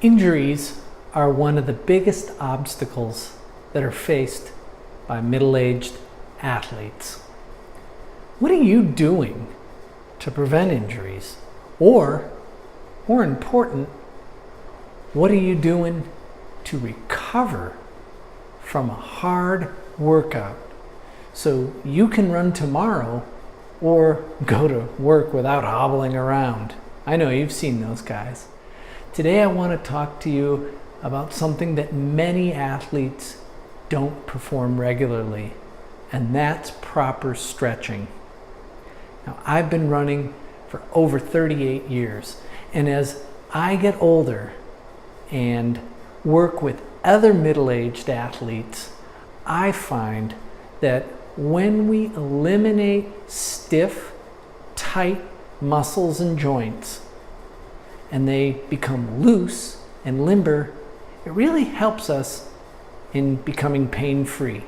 Injuries are one of the biggest obstacles that are faced by middle-aged athletes. What are you doing to prevent injuries? Or, more important, what are you doing to recover from a hard workout so you can run tomorrow or go to work without hobbling around? I know you've seen those guys. Today I want to talk to you about something that many athletes don't perform regularly, and that's proper stretching. Now, I've been running for over 38 years, and as I get older and work with other middle-aged athletes, I find that when we eliminate stiff, tight muscles and joints, and they become loose and limber, it really helps us in becoming pain-free.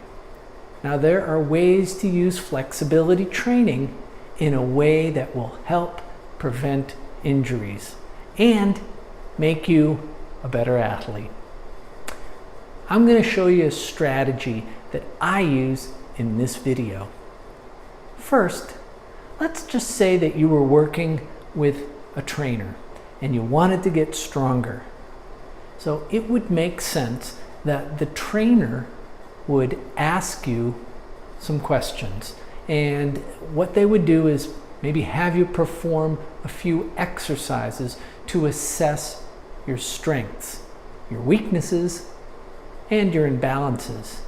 Now, there are ways to use flexibility training in a way that will help prevent injuries and make you a better athlete. I'm going to show you a strategy that I use in this video. First, let's just say that you were working with a trainer and you wanted to get stronger. So it would make sense that the trainer would ask you some questions. And what they would do is maybe have you perform a few exercises to assess your strengths, your weaknesses, and your imbalances.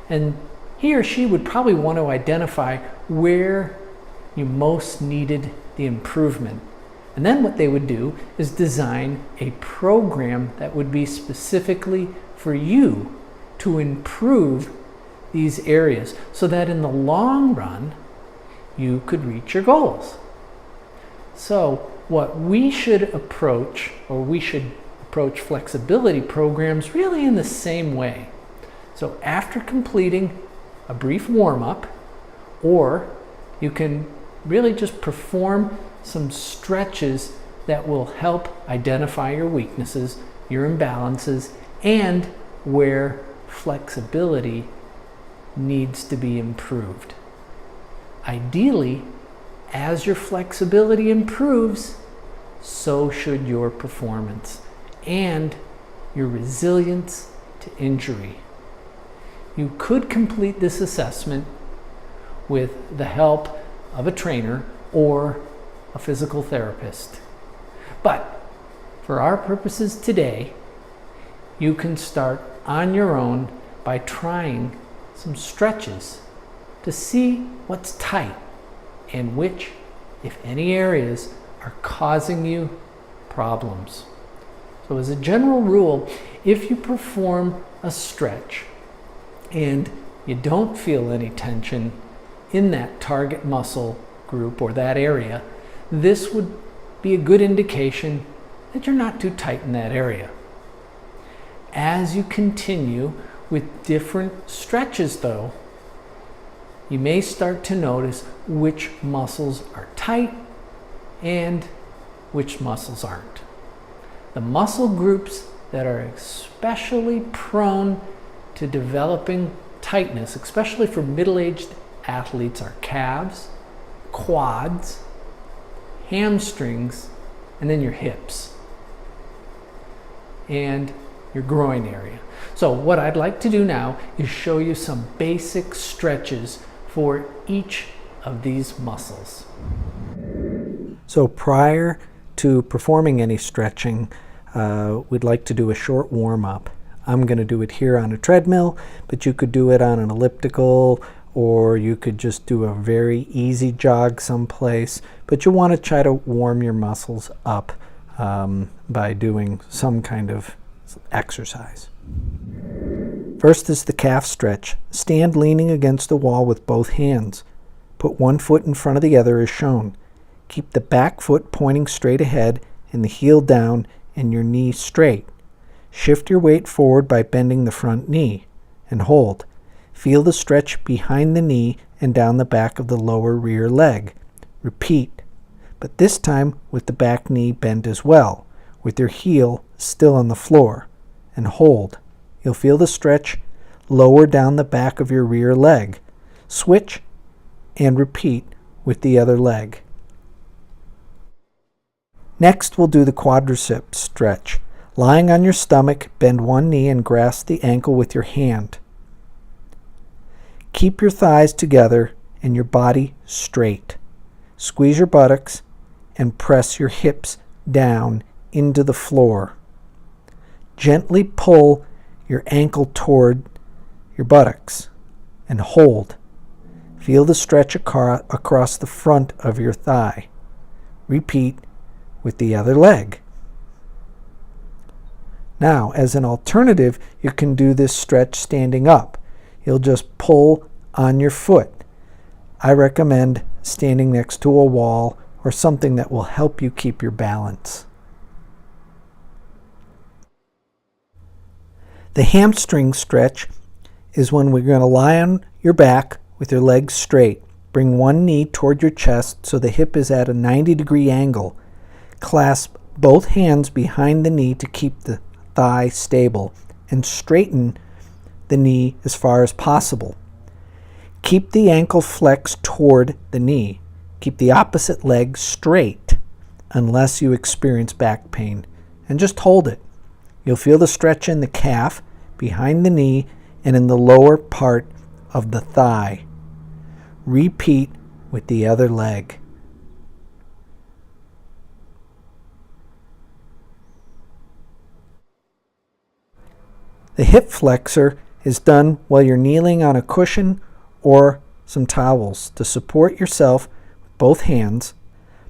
And he or she would probably want to identify where you most needed the improvement. And then what they would do is design a program that would be specifically for you to improve these areas so that in the long run, you could reach your goals. So what we should approach, flexibility programs really in the same way. So after completing a brief warm-up, or you can really just perform some stretches that will help identify your weaknesses, your imbalances, and where flexibility needs to be improved. Ideally, as your flexibility improves, so should your performance and your resilience to injury. You could complete this assessment with the help of a trainer or a physical therapist. But for our purposes today, you can start on your own by trying some stretches to see what's tight and which, if any, areas are causing you problems. So as a general rule, if you perform a stretch and you don't feel any tension in that target muscle group or that area, this would be a good indication that you're not too tight in that area. As you continue with different stretches though, you may start to notice which muscles are tight and which muscles aren't. The muscle groups that are especially prone to developing tightness, especially for middle-aged athletes, are calves, quads, hamstrings, and then your hips and your groin area. So what I'd like to do now is show you some basic stretches for each of these muscles. So prior to performing any stretching, we'd like to do a short warm-up. I'm going to do it here on a treadmill, but you could do it on an elliptical, or you could just do a very easy jog someplace. But you want to try to warm your muscles up by doing some kind of exercise. First is the calf stretch. Stand leaning against the wall with both hands. Put one foot in front of the other as shown. Keep the back foot pointing straight ahead and the heel down and your knee straight. Shift your weight forward by bending the front knee and hold. Feel the stretch behind the knee and down the back of the lower rear leg. Repeat, but this time with the back knee bent as well. with your heel still on the floor and hold. You'll feel the stretch lower down the back of your rear leg. Switch and repeat with the other leg. Next, we'll do the quadricep stretch. Lying on your stomach, bend one knee and grasp the ankle with your hand. Keep your thighs together and your body straight. Squeeze your buttocks and press your hips down into the floor. Gently pull your ankle toward your buttocks and hold. Feel the stretch across the front of your thigh. Repeat with the other leg. Now, as an alternative, you can do this stretch standing up. You'll just pull on your foot. I recommend standing next to a wall or something that will help you keep your balance. The hamstring stretch is when we're going to lie on your back with your legs straight. Bring one knee toward your chest so the hip is at a 90-degree angle. Clasp both hands behind the knee to keep the thigh stable and straighten the knee as far as possible. Keep the ankle flexed toward the knee. Keep the opposite leg straight unless you experience back pain, and just hold it. You'll feel the stretch in the calf, behind the knee, and in the lower part of the thigh. Repeat with the other leg. The hip flexor is done while you're kneeling on a cushion or some towels. To support yourself with both hands,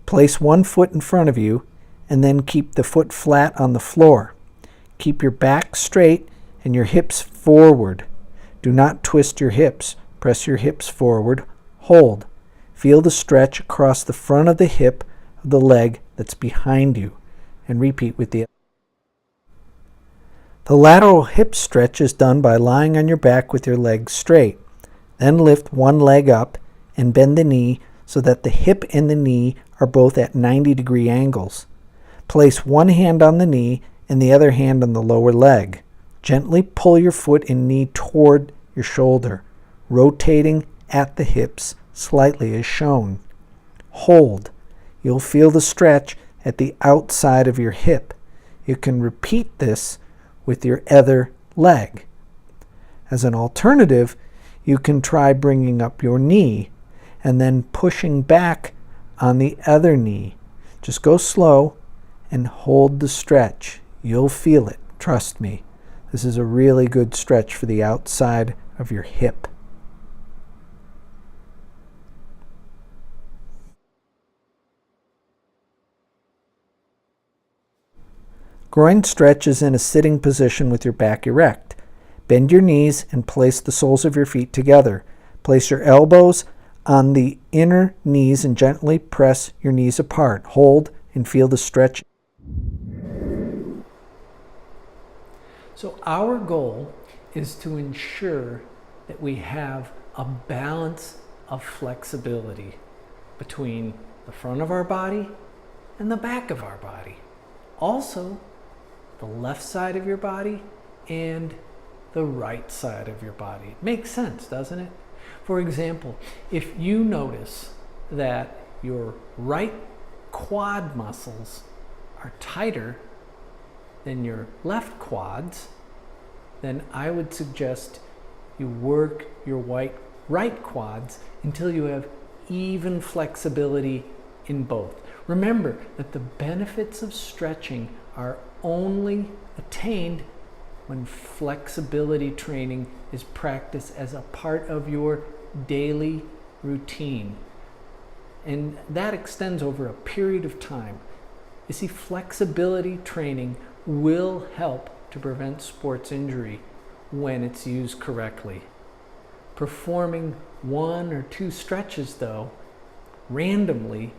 place one foot in front of you and then keep the foot flat on the floor. Keep your back straight and your hips forward. Do not twist your hips. Press your hips forward. Hold. Feel the stretch across the front of the hip of the leg that's behind you, and repeat with the. The lateral hip stretch is done by lying on your back with your legs straight. Then lift one leg up and bend the knee so that the hip and the knee are both at 90-degree angles. Place one hand on the knee and the other hand on the lower leg. Gently pull your foot and knee toward your shoulder, rotating at the hips slightly as shown. Hold. You'll feel the stretch at the outside of your hip. You can repeat this with your other leg. As an alternative, you can try bringing up your knee and then pushing back on the other knee. Just go slow and hold the stretch. You'll feel it, trust me. This is a really good stretch for the outside of your hip. Groin stretch is in a sitting position with your back erect. Bend your knees and place the soles of your feet together. Place your elbows on the inner knees and gently press your knees apart. Hold and feel the stretch. So our goal is to ensure that we have a balance of flexibility between the front of our body and the back of our body. Also, the left side of your body and the right side of your body. It makes sense, doesn't it? For example, if you notice that your right quad muscles are tighter than your left quads, then I would suggest you work your right quads until you have even flexibility in both. Remember that the benefits of stretching are only attained when flexibility training is practiced as a part of your daily routine. And that extends over a period of time. You see, flexibility training will help to prevent sports injury when it's used correctly. Performing one or two stretches, though, randomly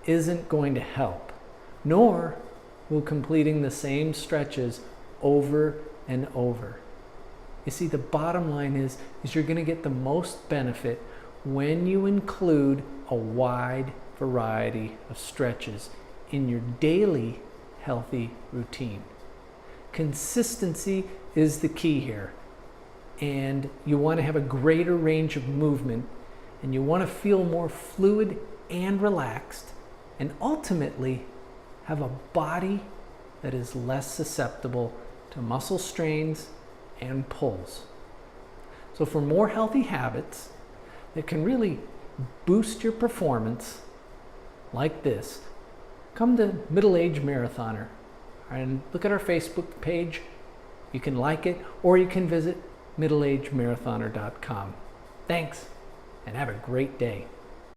isn't going to help, nor will completing the same stretches over and over. You see, the bottom line is you're going to get the most benefit when you include a wide variety of stretches in your daily healthy routine. Consistency is the key here. And you want to have a greater range of movement, and you want to feel more fluid and relaxed, and ultimately have a body that is less susceptible to muscle strains and pulls. So for more healthy habits that can really boost your performance like this, come to Middle Age Marathoner and look at our Facebook page. You can like it, or you can visit middleagemarathoner.com. Thanks, and have a great day.